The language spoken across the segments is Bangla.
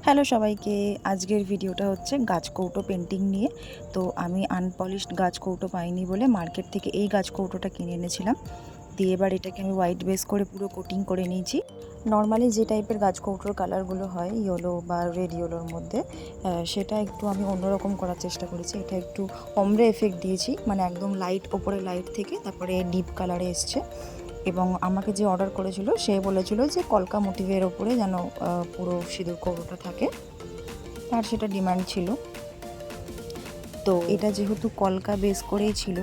হ্যালো সবাইকে, আজকের ভিডিওটা হচ্ছে গাছ কৌটো পেন্টিং নিয়ে। তো আমি আনপলিশড গাছ কৌটো পাইনি বলে মার্কেট থেকে এই গাছ কৌটোটা কিনে এনেছিলাম। দিয়ে এবার এটাকে আমি হোয়াইট বেস করে পুরো কোটিং করে নিয়েছি। নর্মালি যে টাইপের গাছ কৌটোর কালারগুলো হয় ইয়েলো বা রেড ইয়েলোর মধ্যে, সেটা একটু আমি অন্যরকম করার চেষ্টা করেছি। এটা একটু অমরে এফেক্ট দিয়েছি, মানে একদম লাইট ওপরে লাইট থেকে তারপরে ডিপ কালারে এসছে। এবং আমাকে যে অর্ডার করেছিল সে বলেছিল যে কলকা মোটিভের ওপরে যেন পুরো সিঁদুর কৌটোটা থাকে, তার সেটা ডিমান্ড ছিল। তো এটা যেহেতু কলকা বেস করেই ছিল,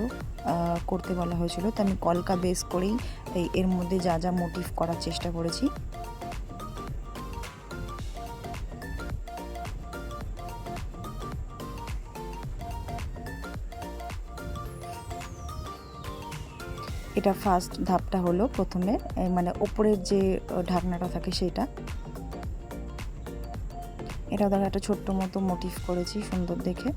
করতে বলা হয়েছিল, তো আমি কলকা বেস করেই এর মধ্যে যা যা মোটিভ করার চেষ্টা করেছি। এটা ফার্স্ট ধাপটা হলো প্রথমে, মানে ওপরের যে ঢাকনাটা থাকে সেটা। এটা ধরো একটা ছোট্ট মতো মোটিভ করেছি সুন্দর দেখে।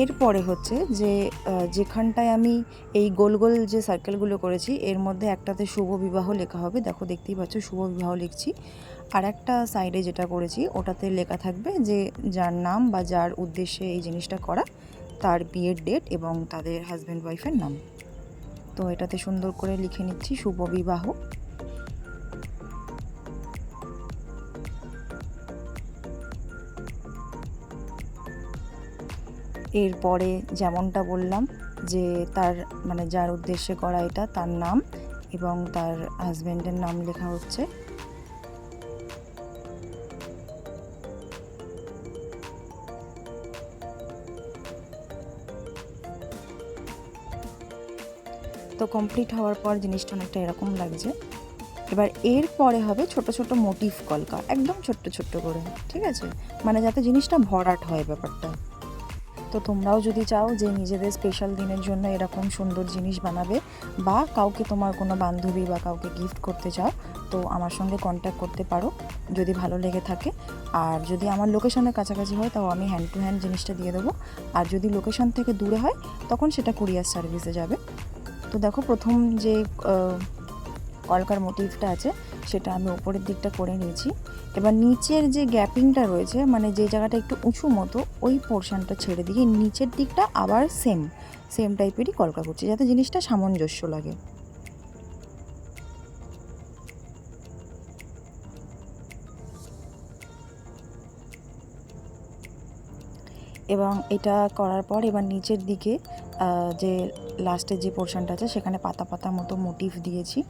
এরপরে হচ্ছে যে যেখানটায় আমি এই গোল গোল যে সার্কেলগুলো করেছি এর মধ্যে একটাতে শুভ বিবাহ লেখা হবে, দেখো দেখতেই পাচ্ছ শুভ বিবাহ লিখছি। আর একটা সাইডে যেটা করেছি ওটাতে লেখা থাকবে যে যার নাম বা যার উদ্দেশ্যে এই জিনিসটা করা তার বিয়ের ডেট এবং তাদের হাজব্যান্ড ওয়াইফের নাম। তো এটাতে সুন্দর করে লিখে নিচ্ছি শুভ বিবাহ। এরপরে যেমনটা বললাম যে তার মানে যার উদ্দেশ্যে করা এটা তার নাম এবং তার হাজব্যান্ডের নাম লেখা হচ্ছে। তো কমপ্লিট হওয়ার পর জিনিসটা অনেকটা এরকম লাগছে। এবার এরপরে হবে ছোট ছোট মোটিভ কলকা, একদম ছোট্ট ছোট্ট করে, ঠিক আছে, মানে যাতে জিনিসটা ভরাট হয় ব্যাপারটা। তো তোমরাও যদি চাও যে নিজেদের স্পেশাল দিনের জন্য এরকম সুন্দর জিনিস বানাবে বা কাউকে তোমার কোনো বান্ধবী বা কাউকে গিফট করতে চাও, তো আমার সঙ্গে কন্ট্যাক্ট করতে পারো যদি ভালো লেগে থাকে। আর যদি আমার লোকেশনের কাছাকাছি হয় তাও আমি হ্যান্ড টু হ্যান্ড জিনিসটা দিয়ে দেবো। আর যদি লোকেশন থেকে দূরে হয় তখন সেটা কুরিয়ার সার্ভিসে যাবে। তো দেখো প্রথম যে কলকার মোটিভটা আছে সেটা আমি উপরের দিকটা করে নিয়েছি। এবার নিচের যে গ্যাপিংটা রয়েছে, মানে যে জায়গাটা একটু উঁচু মতো, ওই পোর্শনটা ছেড়ে দিয়ে নিচের দিকটা আবার সেম টাইপেরই কলকা করছি যাতে জিনিসটা সামঞ্জস্য লাগে। এবং এটা করার পর এবার নিচের দিকে যে লাস্টের যে পোর্শনটা আছে সেখানে পাতা পাতা মতো মোটিভ দিয়েছি।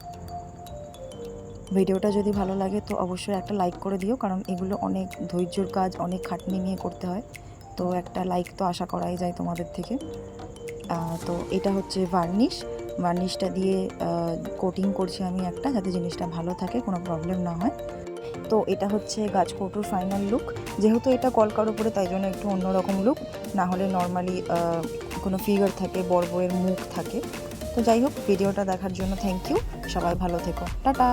ভিডিওটা যদি ভালো লাগে তো অবশ্যই একটা লাইক করে দিও, কারণ এগুলো অনেক ধৈর্যর কাজ, অনেক খাটনি নিয়ে করতে হয়। তো একটা লাইক তো আশা করাই যায় তোমাদের থেকে। তো এটা হচ্ছে ভার্নিশটা দিয়ে কোটিং করছি আমি একটা, যাতে জিনিসটা ভালো থাকে, কোনো প্রবলেম না হয়। তো এটা হচ্ছে গাছ কৌটোর ফাইনাল লুক। যেহেতু এটা কলকার উপরে তাই জন্য একটু অন্যরকম লুক, না হলে নর্মালি কোনো ফিগার থাকে, বড় বড়ের মুখ থাকে। তো যাই হোক, ভিডিওটা দেখার জন্য থ্যাংক ইউ। সবাই ভালো থেকো, টাটা।